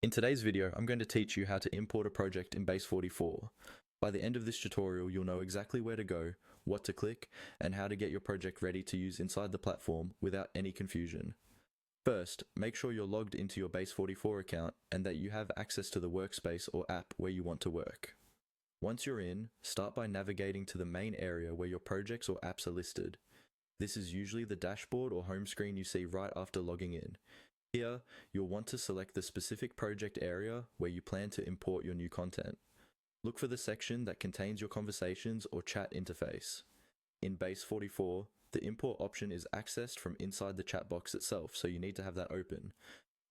In today's video, I'm going to teach you how to import a project in Base44. By the end of this tutorial, you'll know exactly where to go, what to click, and how to get your project ready to use inside the platform without any confusion. First, make sure you're logged into your Base44 account and that you have access to the workspace or app where you want to work. Once you're in, start by navigating to the main area where your projects or apps are listed. This is usually the dashboard or home screen you see right after logging in. Here, you'll want to select the specific project area where you plan to import your new content. Look for the section that contains your conversations or chat interface. In Base44, the import option is accessed from inside the chat box itself, so you need to have that open.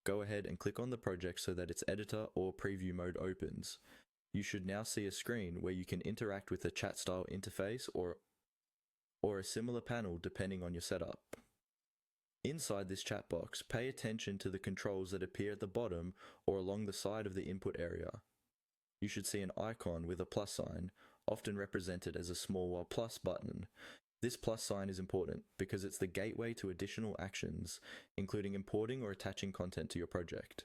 Go ahead and click on the project so that its editor or preview mode opens. You should now see a screen where you can interact with a chat style interface or a similar panel depending on your setup. Inside this chat box, pay attention to the controls that appear at the bottom or along the side of the input area. You should see an icon with a plus sign, often represented as a small plus button. This plus sign is important because it's the gateway to additional actions, including importing or attaching content to your project.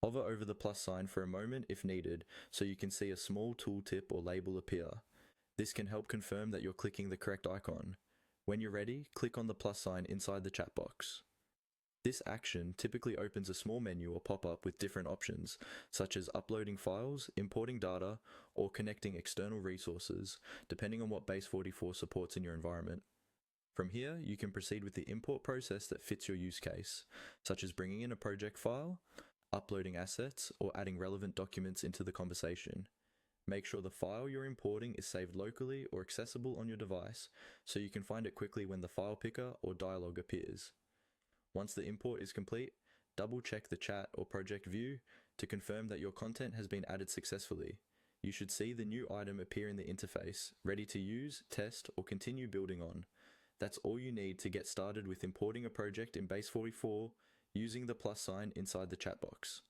Hover over the plus sign for a moment if needed, so you can see a small tooltip or label appear. This can help confirm that you're clicking the correct icon. When you're ready, click on the plus sign inside the chat box. This action typically opens a small menu or pop-up with different options, such as uploading files, importing data, or connecting external resources, depending on what Base44 supports in your environment. From here, you can proceed with the import process that fits your use case, such as bringing in a project file, uploading assets, or adding relevant documents into the conversation. Make sure the file you're importing is saved locally or accessible on your device so you can find it quickly when the file picker or dialog appears. Once the import is complete, double check the chat or project view to confirm that your content has been added successfully. You should see the new item appear in the interface, ready to use, test, or continue building on. That's all you need to get started with importing a project in Base44 using the plus sign inside the chat box.